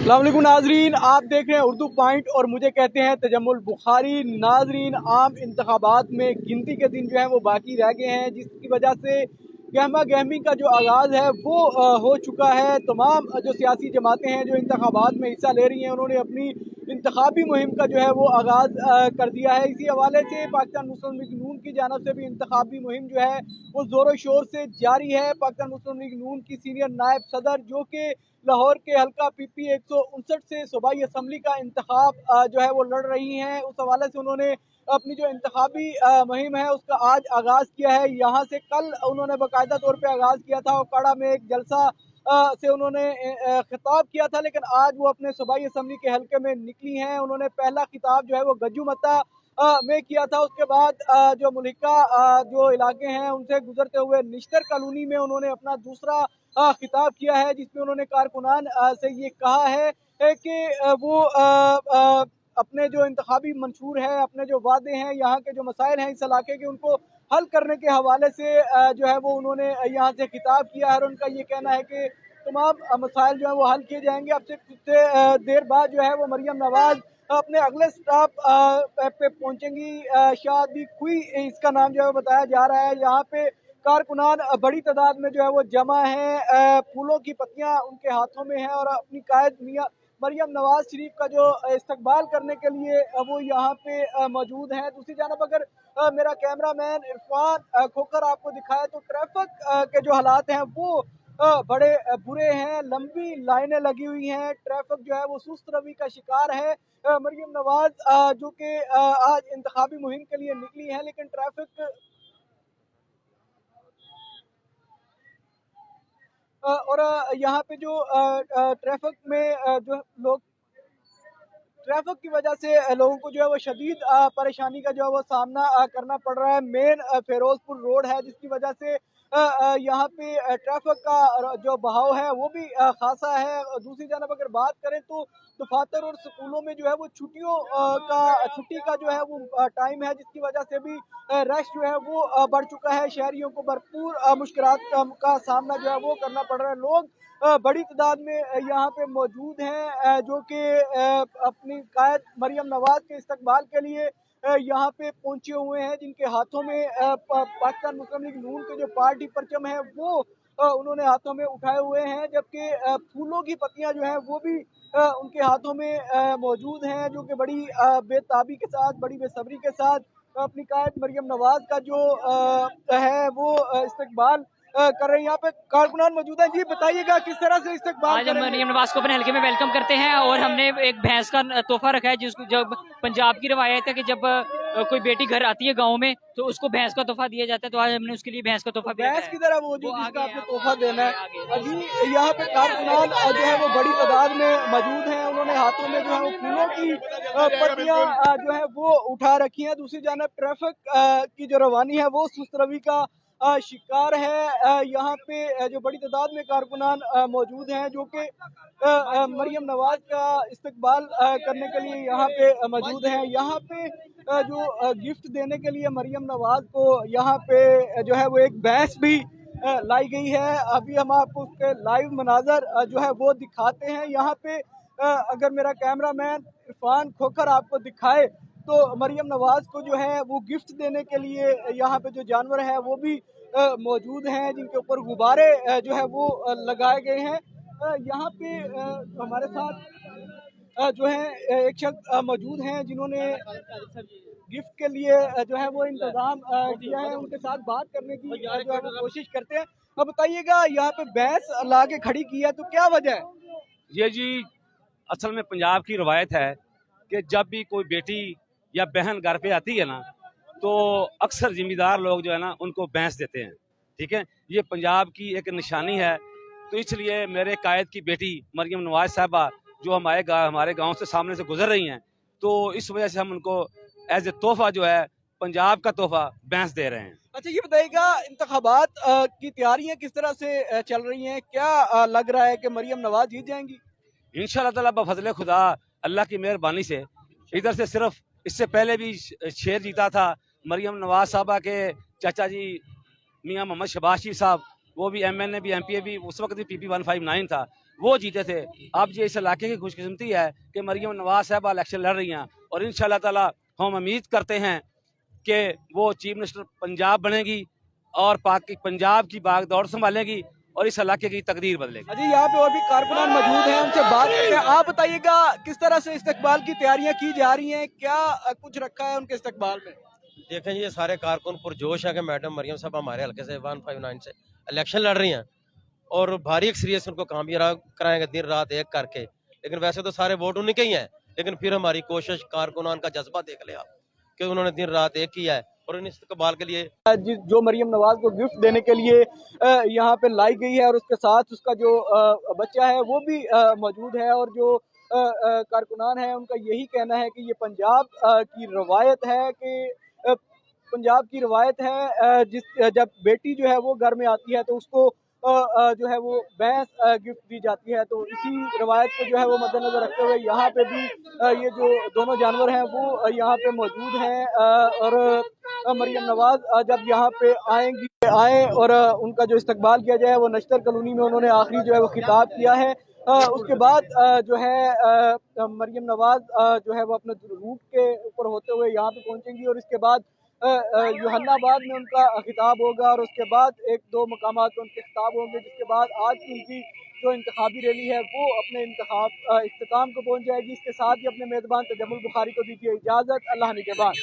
अस्सलाम वालेकुम नाजरीन, आप देख रहे हैं उर्दू पॉइंट और मुझे कहते हैं तजम्मुल बुखारी। नाजरीन, आम इंतखाबात में गिनती के दिन जो है वो बाकी रह गए हैं, जिसकी वजह से गहमा गहमी का जो आगाज़ है वो हो चुका है। तमाम जो सियासी जमातें हैं जो इंतखाबात में हिस्सा ले रही हैं, उन्होंने अपनी इंतखाबी मुहिम का जो है वो आगाज़ कर दिया है। इसी हवाले से पाकिस्तान मुस्लिम लीग नून की जानब से भी इंतखाबी मुहिम जो है वो ज़ोरों शोर से जारी है। पाकिस्तान मुस्लिम लीग नून की सीनियर नायब सदर, जो कि लाहौर के हल्का PP 159 से सूबाई असम्बली का इंतखाब जो है वो लड़ रही हैं, उस हवाले से उन्होंने अपनी जो इंतखाबी मुहिम है उसका आज आगाज़ किया है। यहाँ से कल उन्होंने बाकायदा तौर पे आगाज़ किया था और काड़ा में एक जलसा से उन्होंने खिताब किया था, लेकिन आज वो अपने सूबाई असम्बली के हल्के में निकली हैं। उन्होंने पहला खिताब जो है वो गज्जू मत्ता में किया था। उसके बाद जो मुल्का जो इलाके हैं उनसे गुजरते हुए निश्तर कॉलोनी में उन्होंने अपना दूसरा खिताब किया है, जिसमें उन्होंने कारकुनान से ये कहा है कि वो अपने जो इंतखाबी मंशूर है, अपने जो वादे हैं, यहाँ के जो मसाइल हैं इस इलाके के, उनको हल करने के हवाले से जो है वो उन्होंने यहाँ से खिताब किया है। और उनका ये कहना है कि तमाम मसाइल जो है वो हल किए जाएंगे। अब से कुछ देर बाद जो है वो मरियम नवाज अपने अगले स्टॉप पे पहुंचेंगी। शादी खुई इसका नाम जो है बताया जा रहा है। यहाँ पे कारकुनान बड़ी तादाद में जो है वो जमा है, फूलों की पत्तियां उनके हाथों में हैं और अपनी कायद मियां मरियम नवाज शरीफ का जो इस्तकबाल करने के लिए वो यहाँ पे मौजूद हैं। दूसरी जानब अगर मेरा कैमरामैन इरफान खोखर आपको दिखाए तो ट्रैफिक के जो हालात हैं वो बड़े बुरे हैं। लंबी लाइनें लगी हुई हैं, ट्रैफिक जो है वो सुस्त रवि का शिकार है। मरियम नवाज जो कि आज इंतखाबी मुहिम के लिए निकली हैं, लेकिन ट्रैफिक और यहाँ पे जो ट्रैफिक में जो लोग ट्रैफिक की वजह से लोगों को जो है वो शदीद परेशानी का जो है वो सामना करना पड़ रहा है। मेन फिरोजपुर रोड है, जिसकी वजह से यहाँ पे ट्रैफिक का जो बहाव है वो भी खासा है। दूसरी जानब अगर बात करें तो दफातर और स्कूलों में जो है वो छुट्टी का जो है वो टाइम है, जिसकी वजह से भी रश जो है वो बढ़ चुका है। शहरियों को भरपूर मुश्किलात का सामना जो है वो करना पड़ रहा है। लोग बड़ी तादाद में यहाँ पे मौजूद हैं, जो कि अपनी कायद मरियम नवाज के इस्तकबाल के लिए यहाँ पे पहुंचे हुए हैं, जिनके हाथों में पाकिस्तान मुस्लिम लीग नून के जो पार्टी परचम है वो उन्होंने हाथों में उठाए हुए हैं, जबकि फूलों की पत्तियां जो है वो भी उनके हाथों में मौजूद हैं, जो कि बड़ी बेताबी के साथ, बड़ी बेसब्री के साथ अपनी कायद मरियम नवाज का जो है वो इस्तकबाल कर रहे हैं। यहाँ पे कारकुनान मौजूद है। जी बताइएगा किस तरह से इस्तकबाल आज हम मरियम नवाज को अपने हल्के में वेलकम करते हैं और हमने एक भैंस का तोहफा रखा है, जिसको जब पंजाब की रवायत है कि जब कोई बेटी घर आती है गांव में तो उसको भैंस का तोहफा दिया जाता है, तो आज हमने उसके लिए भैंस का तोहफा दिया है। भैंस की तरह वो जो जिसका आपने तोहफा देना है। अभी यहाँ पे कारकुनान जो है वो बड़ी तादाद में मौजूद हैं। उन्होंने हाथों में जो है वो फूलों की पत्तियां जो है वो उठा रखी हैं। दूसरी जानब ट्रैफिक की जो रवानी है वो सुस्त रवि का शिकार है। यहाँ पे जो बड़ी तादाद में कारकुनान मौजूद हैं, जो कि मरियम नवाज का इस्तकबाल करने के लिए यहाँ पे मौजूद हैं। यहाँ पे जो गिफ्ट देने के लिए मरियम नवाज को यहाँ पे जो है वो एक भैंस भी लाई गई है। अभी हम आपको उसके लाइव मनाजर जो है वो दिखाते हैं। यहाँ पे अगर मेरा कैमरामैन इरफान खोखर आपको दिखाए तो मरियम नवाज को जो है वो गिफ्ट देने के लिए यहाँ पे जो जानवर है वो भी मौजूद हैं, जिनके ऊपर गुब्बारे जो है वो लगाए गए हैं। यहाँ पे हमारे साथ जो है एक शख्स मौजूद हैं जिन्होंने गिफ्ट के लिए जो है वो इंतजाम किया है। उनके साथ बात करने की जो है वो कोशिश करते हैं। अब बताइएगा, यहाँ पे भैंस ला के खड़ी की है तो क्या वजह है? ये जी असल में पंजाब की रवायत है कि जब भी कोई बेटी या बहन घर पे आती है ना, तो अक्सर जिम्मेदार लोग जो है ना उनको भैंस देते हैं। ठीक है, ये पंजाब की एक निशानी है। तो इसलिए मेरे कायद की बेटी मरियम नवाज साहबा जो हमारे गांव से सामने से गुजर रही हैं, तो इस वजह से हम उनको एज ए तोहफा जो है पंजाब का तोहफा भैंस दे रहे हैं। अच्छा ये बताइएगा, इंतखाबात की तैयारियां किस तरह से चल रही हैं? क्या लग रहा है कि मरियम नवाज जीत जाएंगी? इंशाअल्लाह ताला बफज़ले खुदा, अल्लाह की मेहरबानी से। इधर से सिर्फ इससे पहले भी शेर जीता था मरियम नवाज साहबा के चाचा जी मियां मोहम्मद शबाशी साहब, वो भी MNA भी MPA भी, उस वक्त भी PP 159 था। وہ جیتے تھے. اب یہ اس علاقے کی خوش قسمتی ہے کہ مریم نواز صاحبہ الیکشن لڑ رہی ہیں اور انشاءاللہ تعالی ہم امید کرتے ہیں کہ وہ چیف منسٹر پنجاب بنے گی اور پنجاب کی باغ دوڑ سنبھالے گی اور اس علاقے کی تقدیر بدلے گی. جی یہاں پہ اور بھی کارکنان موجود ہیں، ان سے بات کرتے ہیں. آپ بتائیے گا کس طرح سے استقبال کی تیاریاں کی جا رہی ہیں، کیا کچھ رکھا ہے ان کے استقبال میں؟ دیکھیں یہ سارے کارکن پرجوش ہیں کہ میڈم مریم صاحب ہمارے حلقے سے 159 سے الیکشن لڑ رہی ہیں اور بھاری اکثریت سے ان کو کامیاب کرائیں گے دن رات ایک کر کے. لیکن ویسے تو سارے ووٹ انہیں کے ہی ہیں، لیکن پھر ہماری کوشش کارکنان کا جذبہ دیکھ لیا کہ انہوں نے دن رات ایک کیا ہے اور ان استقبال کے لیے جو مریم نواز کو گفٹ دینے کے لیے یہاں پہ لائی گئی ہے اور اس کے ساتھ اس کا جو بچہ ہے وہ بھی موجود ہے، اور جو کارکنان ہیں ان کا یہی کہنا ہے کہ یہ پنجاب کی روایت ہے کہ پنجاب کی روایت ہے جب بیٹی جو ہے وہ گھر میں آتی ہے تو اس کو جو ہے وہ بھینس گفٹ دی جاتی ہے. تو اسی روایت کو جو ہے وہ مد نظر رکھتے ہوئے یہاں پہ بھی یہ جو دونوں جانور ہیں وہ یہاں پہ موجود ہیں، اور مریم نواز جب یہاں پہ آئیں اور ان کا جو استقبال کیا جائے وہ نشتر کالونی میں انہوں نے آخری جو ہے وہ خطاب کیا ہے. اس کے بعد جو ہے مریم نواز جو ہے وہ اپنے روٹ کے اوپر ہوتے ہوئے یہاں پہ پہنچیں گی اور اس کے بعد یوحنا آباد میں ان کا خطاب ہوگا اور اس کے بعد ایک دو مقامات پہ ان کے خطاب ہوں گے، جس کے بعد آج کی ان کی جو انتخابی ریلی ہے وہ اپنے اختتام کو پہنچ جائے گی. اس کے ساتھ ہی اپنے میزبان تجمل بخاری کو دیجیے اجازت. اللہ نگہبان.